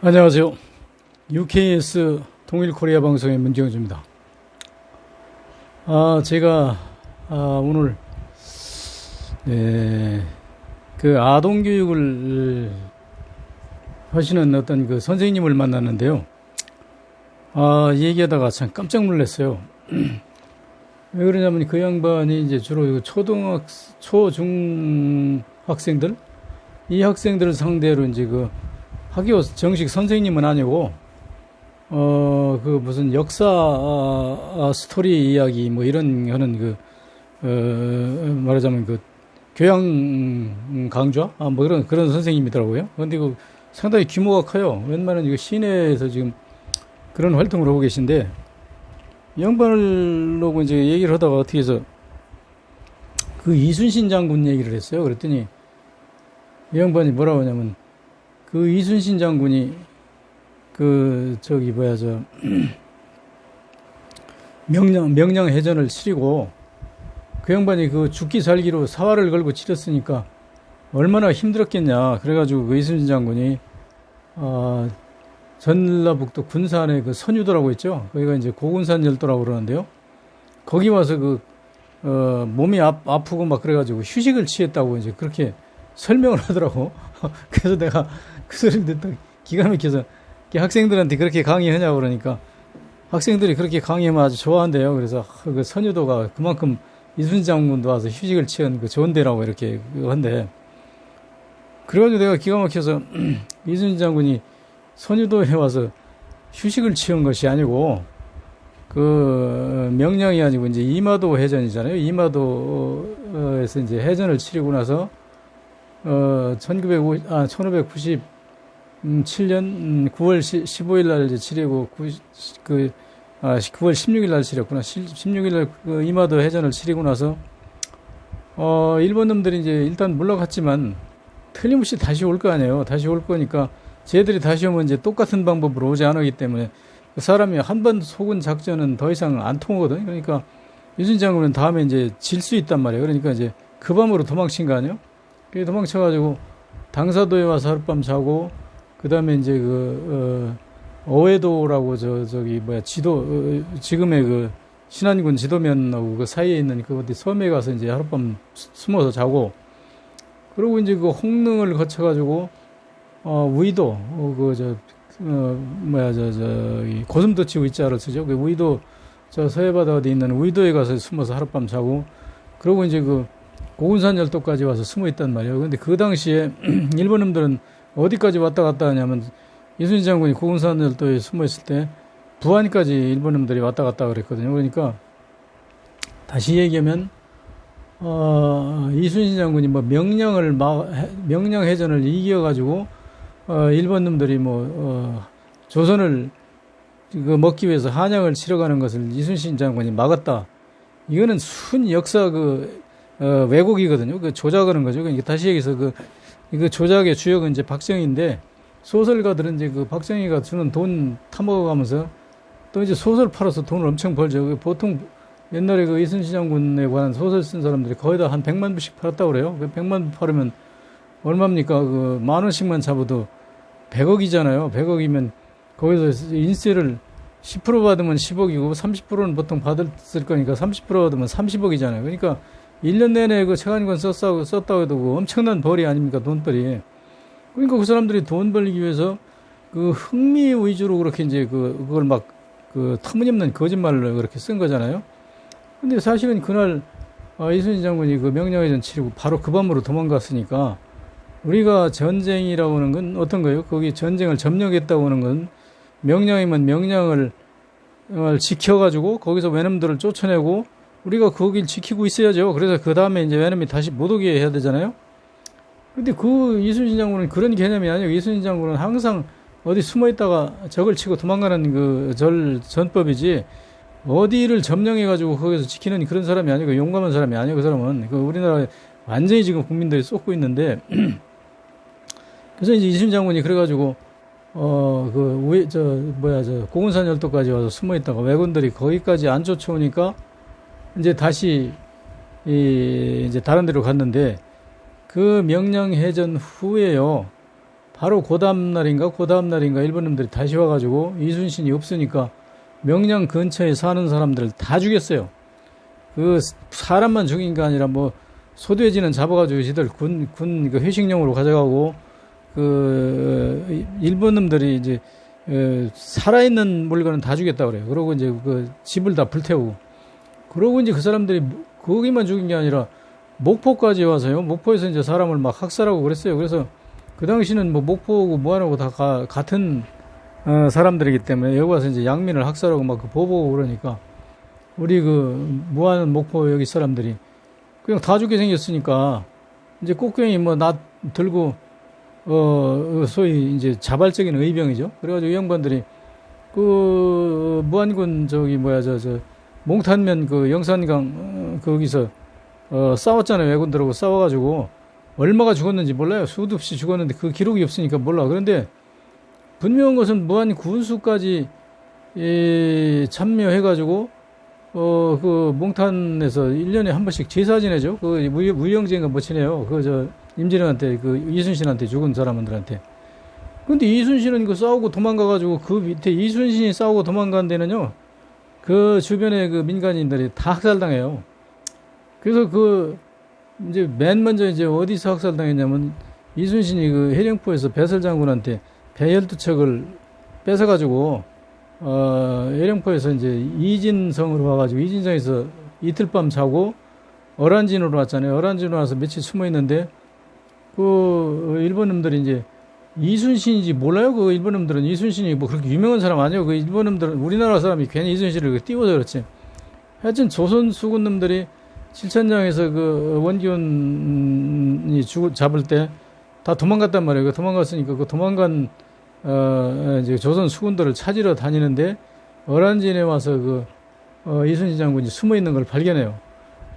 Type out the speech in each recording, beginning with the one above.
안녕하세요. UKS 통일코리아 방송의 문경주입니다. 제가 오늘 그 아동교육을 하시는 어떤 그 선생님을 만났는데요. 얘기하다가 참 깜짝 놀랐어요. 왜 그러냐면 그 양반이 이제 주로 초중 학생들, 이 학생들을 상대로 이제 그 학교 정식 선생님은 아니고 그 무슨 역사 스토리 이야기 뭐 이런 하는 말하자면 그 교양 강좌 뭐 그런 선생님이더라고요. 근데 그 상당히 규모가 커요. 웬만한 이거 시내에서 지금 그런 활동을 하고 계신데, 양반을 놓고 이제 얘기를 하다가 어떻게 해서 그 이순신 장군 얘기를 했어요. 그랬더니 이 양반이 뭐라고 하냐면, 그 이순신 장군이 명량해전을 치르고 그 양반이 그 죽기 살기로 사활을 걸고 치렀으니까 얼마나 힘들었겠냐. 그래가지고 그 이순신 장군이 전라북도 군산에 그 선유도라고 있죠. 거기가 이제 고군산 열도라고 그러는데요. 거기 와서 몸이 아프고 막 그래가지고 휴식을 취했다고 이제 그렇게 설명을 하더라고. 그래서 내가 그 소리를 듣다 기가 막혀서 학생들한테 그렇게 강의하냐고 그러니까 학생들이 그렇게 강의하면 아주 좋아한대요. 그래서 그 선유도가 그만큼 이순신 장군도 와서 휴식을 취한 그 좋은 데라고 이렇게 한데, 그래가지고 내가 기가 막혀서 이순신 장군이 선유도에 와서 휴식을 취한 것이 아니고 그 명량이 아니고 이제 이마도 해전이잖아요. 이마도에서 이제 해전을 치르고 나서 1597년 9월 15일 날 이제 치르고 9월 16일 날 치렀구나. 16일 날 그 이마도 해전을 치르고 나서 일본 놈들이 이제 일단 물러갔지만 틀림없이 다시 올 거 아니에요. 다시 올 거니까 쟤들이 다시 오면 이제 똑같은 방법으로 오지 않기 때문에 그 사람이 한 번 속은 작전은 더 이상 안 통하거든. 그러니까 이순신 장군은 다음에 이제 질 수 있단 말이에요. 그러니까 이제 그 밤으로 도망친 거 아니에요. 도망쳐가지고 당사도에 와서 하룻밤 자고, 그 다음에 이제 어회도라고 지금의 그 신안군 지도면하고 그 사이에 있는 그 어디 섬에 가서 이제 하룻밤 숨어서 자고, 그리고 이제 그 홍릉을 거쳐가지고 우이도 고슴도치 우이자를 쓰죠. 그 우이도 서해바다 어디 있는 우이도에 가서 숨어서 하룻밤 자고, 그리고 이제 그 고군산 열도까지 와서 숨어 있단 말이에요. 근데 그 당시에 일본 놈들은 어디까지 왔다 갔다 하냐면, 이순신 장군이 고군산 열도에 숨어 있을 때 부안까지 일본 놈들이 왔다 갔다 그랬거든요. 그러니까 다시 얘기하면 이순신 장군이 뭐 명량해전을 이겨가지고 일본 놈들이 조선을 먹기 위해서 한양을 치러가는 것을 이순신 장군이 막았다. 이거는 순 역사 왜곡이거든요. 그 조작하는 거죠. 그러니까 다시 얘기해서 이거 조작의 주역은 이제 박정희인데, 소설가들은 이제 그 박정희가 주는 돈 타먹어가면서 또 이제 소설 팔아서 돈을 엄청 벌죠. 보통 옛날에 그 이순신 장군에 관한 소설 쓴 사람들이 거의 다 한 100만 부씩 팔았다고 그래요. 100만 부 팔으면 얼마입니까? 그 만 원씩만 잡아도 100억이잖아요. 100억이면 거기서 인세를 10% 받으면 10억이고 30%는 보통 받았을 거니까 30% 받으면 30억이잖아요. 그러니까 1년 내내 그 채관권 썼다고 해도 그 엄청난 벌이 아닙니까? 돈벌이. 그러니까 그 사람들이 돈 벌기 위해서 그 흥미 위주로 그렇게 이제 그걸 터무니없는 거짓말을 그렇게 쓴 거잖아요. 근데 사실은 그날 이순신 장군이 그 명량해전 치르고 바로 그 밤으로 도망갔으니까, 우리가 전쟁이라고 하는 건 어떤 거예요? 거기 전쟁을 점령했다고 하는 건 명량이면 명량을 지켜가지고 거기서 외놈들을 쫓아내고 우리가 거길 지키고 있어야죠. 그래서 그 다음에 이제 외놈이 다시 못 오게 해야 되잖아요. 근데 그 이순신 장군은 그런 개념이 아니에요. 이순신 장군은 항상 어디 숨어 있다가 적을 치고 도망가는 전법이지, 어디를 점령해가지고 거기서 지키는 그런 사람이 아니고 용감한 사람이 아니에요. 그 사람은 우리나라에 완전히 지금 국민들이 쏟고 있는데, 그래서 이제 이순신 장군이 그래가지고 고군산 열도까지 와서 숨어 있다가 왜군들이 거기까지 안 쫓아오니까 이제 다시 이제 다른 데로 갔는데, 그 명량해전 후에요, 바로 그 다음날인가 일본 놈들이 다시 와가지고 이순신이 없으니까 명량 근처에 사는 사람들을 다 죽였어요. 그 사람만 죽인 게 아니라 뭐 소돼지는 잡아가지고 지들 군 그 회식용으로 가져가고 그 일본 놈들이 이제 살아있는 물건은 다 죽였다 그래요. 그러고 이제 그 집을 다 불태우고 그러고 이제 그 사람들이 거기만 죽인 게 아니라 목포까지 와서요. 목포에서 이제 사람을 막 학살하고 그랬어요. 그래서 그 당시는 뭐 목포고 무안하고 다 같은 사람들이기 때문에 여기 와서 이제 양민을 학살하고 막 그 보보고 그러니까 우리 그 무안 목포 여기 사람들이 그냥 다 죽게 생겼으니까 이제 꽃경이 뭐 나 들고 소위 이제 자발적인 의병이죠. 그래가지고 이 양반들이 그 무안군 저기 뭐야 저 몽탄면 그 영산강 거기서 싸웠잖아요. 왜군들하고 싸워가지고 얼마가 죽었는지 몰라요. 수도 없이 죽었는데 그 기록이 없으니까 몰라. 그런데 분명한 것은 무한 군수까지 참여해가지고 그 몽탄에서 1년에 한 번씩 제사 지내죠. 그 무영제인가 뭐 지내요. 그 저 임진왜란때 그 이순신한테 죽은 사람들한테. 근데 이순신은 그 싸우고 도망가가지고 그 밑에 이순신이 싸우고 도망간 데는요. 그 주변에 그 민간인들이 다 학살당해요. 그래서 그 이제 맨 먼저 이제 어디서 학살당했냐면 이순신이 그 해령포에서 배설 장군한테 배 12척을 뺏어가지고 해령포에서 이제 이진성으로 와가지고 이진성에서 이틀밤 자고 어란진으로 왔잖아요. 어란진으로 와서 며칠 숨어 있는데 그 일본 놈들이 이제 이순신인지 몰라요. 그 일본 놈들은 이순신이 뭐 그렇게 유명한 사람 아니에요. 그 일본 놈들은 우리나라 사람이 괜히 이순신을 띄워서 그렇지. 하여튼 조선 수군 놈들이 칠천장에서 그 원기훈이 잡을 때 다 도망갔단 말이에요. 그 도망갔으니까 그 도망간 이제 조선 수군들을 찾으러 다니는데 어란진에 와서 그 이순신 장군이 숨어 있는 걸 발견해요.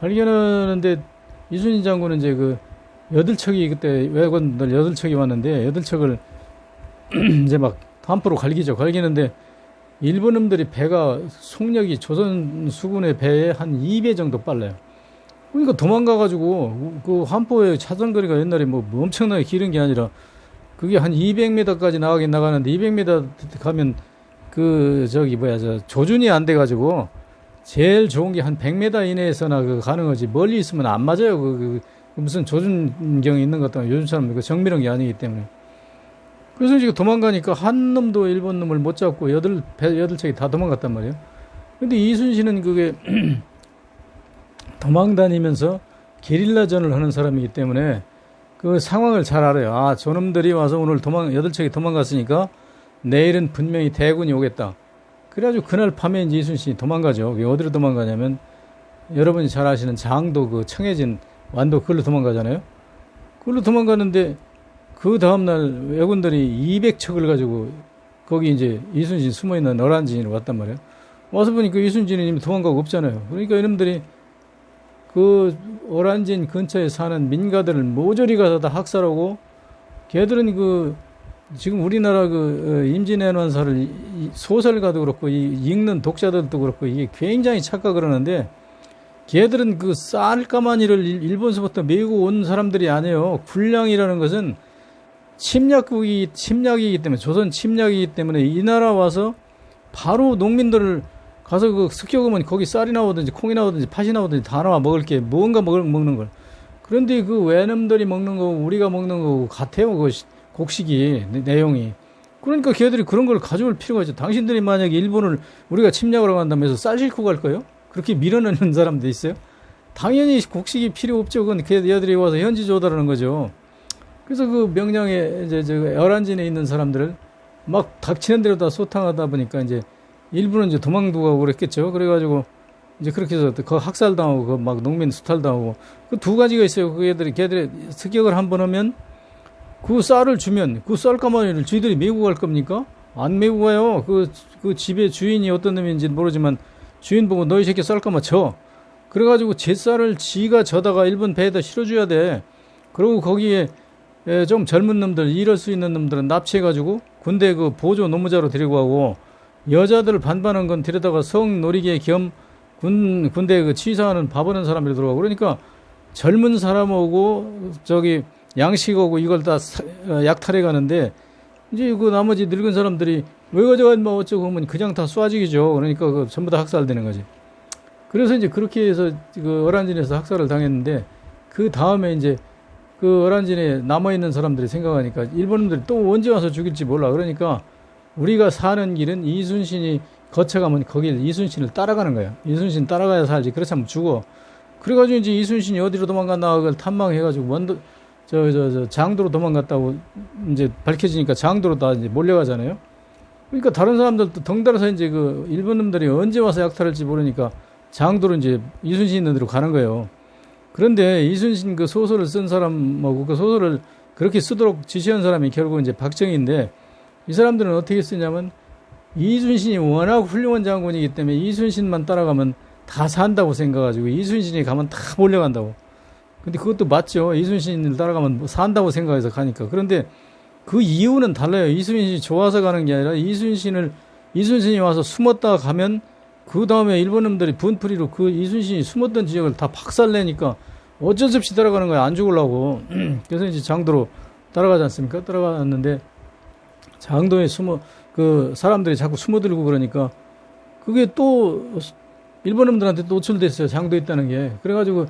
발견하는데 이순신 장군은 이제 그 8척이 그때 왜군들 8척이 왔는데 8척을 이제 막 함부로 갈기죠. 갈기는데 일본 놈들이 배가 속력이 조선 수군의 배에 한 2배 정도 빨라요. 그러니까 도망가가지고 그 함포의 차선거리가 옛날에 뭐 엄청나게 길은 게 아니라 그게 한 200m까지 나가긴 나가는데 200m 가면 그 저기 뭐야 저 조준이 안 돼가지고 제일 좋은 게 한 100m 이내에서나 그 가능하지 멀리 있으면 안 맞아요. 그 무슨 조준경이 있는 것 같다. 요즘처럼 그 정밀한 게 아니기 때문에. 그래서 지금 도망가니까 한 놈도 일본 놈을 못 잡고 8척이 다 도망갔단 말이에요. 근데 이순신은 그게 도망다니면서 게릴라전을 하는 사람이기 때문에 그 상황을 잘 알아요. 아, 저놈들이 와서 오늘 8척이 도망갔으니까 내일은 분명히 대군이 오겠다. 그래가지고 그날 밤에 이제 이순신이 도망가죠. 어디로 도망가냐면 여러분이 잘 아시는 장도 그 청해진 완도 그걸로 도망가잖아요. 그걸로 도망가는데 그 다음날 왜군들이 200척을 가지고 거기 이제 이순신 숨어있는 어란진으로 왔단 말이에요. 와서 보니까 이순신이 이미 도망가고 없잖아요. 그러니까 이놈들이 그 어란진 근처에 사는 민가들을 모조리 가서 다 학살하고 걔들은 그 지금 우리나라 그 임진왜란사를 소설가도 그렇고 읽는 독자들도 그렇고 이게 굉장히 착각을 하는데 걔들은 그 쌀까마니를 일본서부터 메고 온 사람들이 아니에요. 군량이라는 것은 침략이기 때문에 조선 침략이기 때문에 이 나라 와서 바로 농민들을 가서 그 습격하면 거기 쌀이 나오든지 콩이 나오든지 팥이 나오든지 다 나와 먹을 게 뭔가 먹는 걸. 그런데 그 외놈들이 먹는 거고 우리가 먹는 거고 같아요. 그 곡식이 내용이. 그러니까 걔들이 그런 걸 가져올 필요가 있죠. 당신들이 만약에 일본을 우리가 침략을 한다면서 쌀 싣고 갈 거예요? 그렇게 밀어넣는 사람도 있어요? 당연히 곡식이 필요 없죠. 그건 걔들이 와서 현지 조달하는 거죠. 그래서 그 명량에 이제 저 열한진에 있는 사람들을 막 닥치는 대로 다 소탕하다 보니까 이제 일부는 이제 도망도 가고 그랬겠죠. 그래가지고 이제 그렇게 해서 그 학살당하고 그 막 농민 수탈당하고 그 두 가지가 있어요. 그 걔들이 습격을 한 번 하면 그 쌀을 주면 그 쌀가마니를 쥐들이 메고 갈 겁니까? 안 메고 가요. 그 집의 주인이 어떤 놈인지 모르지만 주인 보고 너희 새끼 쌀가마 쳐. 그래가지고 제 쌀을 지가 져다가 일본 배에다 실어줘야 돼. 그리고 거기에 좀 젊은 놈들, 일할 수 있는 놈들은 납치해가지고 군대 그 보조 노무자로 데리고 가고 여자들 반반한 건 데려다가 성놀이개 겸 군대 그 치사하는 바보는 사람들이 들어가고 그러니까 젊은 사람하고 저기 양식하고 이걸 다 약탈해 가는데 이제 그 나머지 늙은 사람들이 왜 가져가 뭐 어쩌고 하면 그냥 다 쏴죽이죠. 그러니까 그 전부 다 학살되는 거지. 그래서 이제 그렇게 해서 그 어란진에서 학살을 당했는데 그 다음에 이제 그 어란진에 남아있는 사람들이 생각하니까 일본인들이 또 언제 와서 죽일지 몰라. 그러니까 우리가 사는 길은 이순신이 거쳐가면 거길 이순신을 따라가는 거야. 이순신 따라가야 살지. 그렇지 않으면 죽어. 그래가지고 이제 이순신이 어디로 도망갔나 그걸 탐망해가지고 원도 장도로 도망갔다고 이제 밝혀지니까 장도로 다 이제 몰려가잖아요. 그러니까 다른 사람들도 덩달아서 이제 그 일본 놈들이 언제 와서 약탈할지 모르니까 장도로 이제 이순신 있는 데로 가는 거예요. 그런데 이순신 그 소설을 쓴 사람하고 그 소설을 그렇게 쓰도록 지시한 사람이 결국 이제 박정희인데 이 사람들은 어떻게 쓰냐면 이순신이 워낙 훌륭한 장군이기 때문에 이순신만 따라가면 다 산다고 생각가지고 이순신이 가면 다 몰려간다고. 근데 그것도 맞죠. 이순신을 따라가면 뭐 산다고 생각해서 가니까. 그런데 그 이유는 달라요. 이순신이 좋아서 가는 게 아니라 이순신이 와서 숨었다가 가면 그 다음에 일본놈들이 분풀이로 그 이순신이 숨었던 지역을 다 박살내니까 어쩔 수 없이 따라가는 거야. 안 죽으려고. 그래서 이제 장도로 따라가지 않습니까? 따라갔는데 장도에 그 사람들이 자꾸 숨어들고 그러니까 그게 또 일본놈들한테 노출됐어요. 장도에 있다는 게. 그래가지고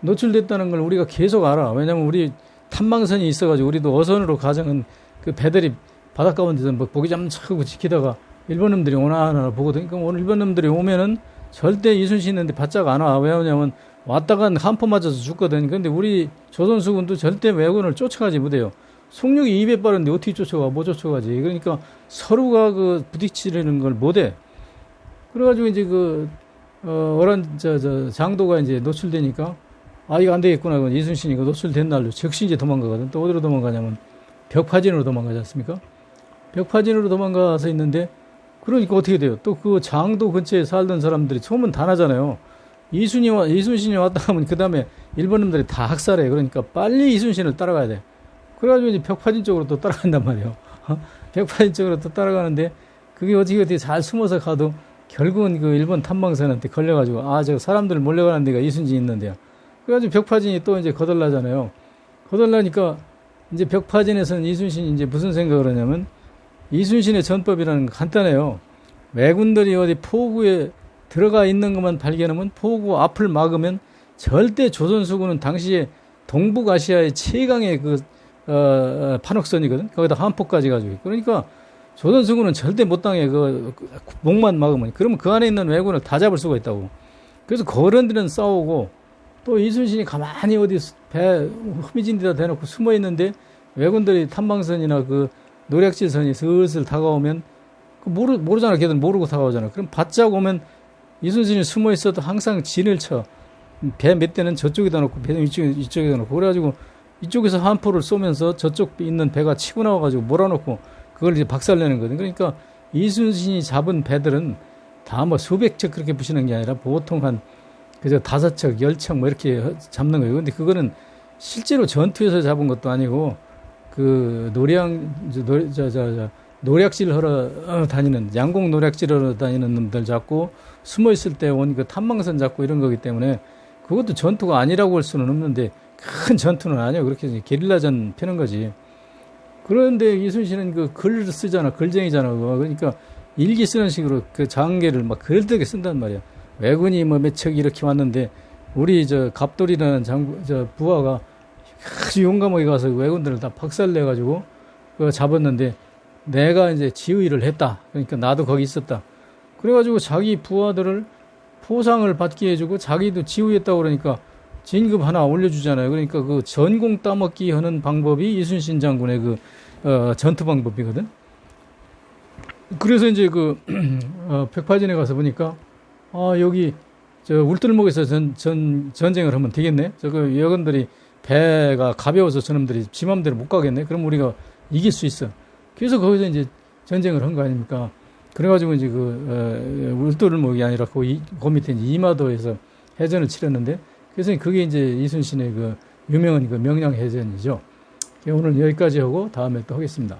노출됐다는 걸 우리가 계속 알아. 왜냐면 우리 탐방선이 있어가지고 우리도 어선으로 가정은 그 배들이 바닷가 온데서 뭐 보기 좀 차고 지키다가 일본놈들이 오나 하나 보거든. 그럼 오늘 일본놈들이 오면은 절대 이순신 있는데 바짝 안 와. 왜 오냐면 왔다간 한포 맞아서 죽거든. 근데 우리 조선수군도 절대 왜군을 쫓아가지 못해요. 속력이 2배 빠른데 어떻게 쫓아가? 못 쫓아가지. 그러니까 서로가 그 부딪히려는 걸 못해. 그래가지고 이제 장도가 이제 노출되니까 아, 이거 안 되겠구나. 이순신이 이거 노출된 날로 즉시 이제 도망가거든. 또 어디로 도망가냐면 벽파진으로 도망가지 않습니까? 벽파진으로 도망가서 있는데 그러니까 어떻게 돼요? 또 그 장도 근처에 살던 사람들이 소문 다 나잖아요. 이순신이 왔다 하면 그 다음에 일본놈들이 다 학살해. 그러니까 빨리 이순신을 따라가야 돼. 그래가지고 이제 벽파진 쪽으로 또 따라간단 말이에요. 벽파진 쪽으로 또 따라가는데 그게 어떻게 잘 숨어서 가도 결국은 그 일본 탐방선한테 걸려가지고 아, 저 사람들 몰려가는 데가 이순신이 있는데요. 그래가지고 벽파진이 또 이제 거덜나잖아요. 거덜나니까 이제 벽파진에서는 이순신이 이제 무슨 생각을 하냐면 이순신의 전법이라는 거 간단해요. 왜군들이 어디 포구에 들어가 있는 것만 발견하면 포구 앞을 막으면 절대 조선수군은 당시에 동북아시아의 최강의 판옥선이거든. 거기다 한포까지 가지고 있고. 그러니까 조선수군은 절대 못 당해. 목만 막으면. 그러면 그 안에 있는 왜군을 다 잡을 수가 있다고. 그래서 거런들은 싸우고 또 이순신이 가만히 어디 배 흠이진 데다 대놓고 숨어 있는데 왜군들이 탐방선이나 그 노략질선이 슬슬 다가오면 모르잖아. 걔들 모르고 다가오잖아. 그럼 바짝 오면 이순신이 숨어 있어도 항상 진을 쳐. 배 몇 대는 저쪽에다 놓고 배 이쪽에다 놓고 그래가지고 이쪽에서 한포를 쏘면서 저쪽 있는 배가 치고 나와가지고 몰아놓고 그걸 이제 박살내는 거거든. 그러니까 이순신이 잡은 배들은 다 뭐 수백 척 그렇게 부시는 게 아니라 보통 한 그저 5척, 10척 뭐 이렇게 잡는 거예요. 근데 그거는 실제로 전투에서 잡은 것도 아니고 그 노략질 하러 다니는 양공 노략질 하러 다니는 놈들 잡고 숨어 있을 때 온 그 탐방선 잡고 이런 거기 때문에 그것도 전투가 아니라고 할 수는 없는데 큰 전투는 아니에요. 그렇게 게릴라전 펴는 거지. 그런데 이순신은 그 글을 쓰잖아. 글쟁이잖아. 그러니까 일기 쓰는 식으로 그 장계를 막 글되게 쓴단 말이야. 왜군이 뭐 몇 척 이렇게 왔는데 우리 갑돌이라는 부하가 아주 용감하게 가서 왜군들을 다 박살내가지고 그거 잡았는데 내가 이제 지휘를 했다. 그러니까 나도 거기 있었다. 그래가지고 자기 부하들을 포상을 받게 해주고 자기도 지휘했다고 그러니까 진급 하나 올려주잖아요. 그러니까 그 전공 따먹기 하는 방법이 이순신 장군의 전투 방법이거든. 그래서 이제 백파진에 가서 보니까 여기 울들목에서 전쟁을 하면 되겠네. 여건들이 배가 가벼워서 저놈들이 지 맘대로 못 가겠네. 그럼 우리가 이길 수 있어. 그래서 거기서 이제 전쟁을 한 거 아닙니까? 그래가지고 이제 울돌목이 아니라 그 밑에 이제 이마도에서 해전을 치렀는데, 그래서 그게 이제 이순신의 유명한 명량해전이죠. 오늘 여기까지 하고 다음에 또 하겠습니다.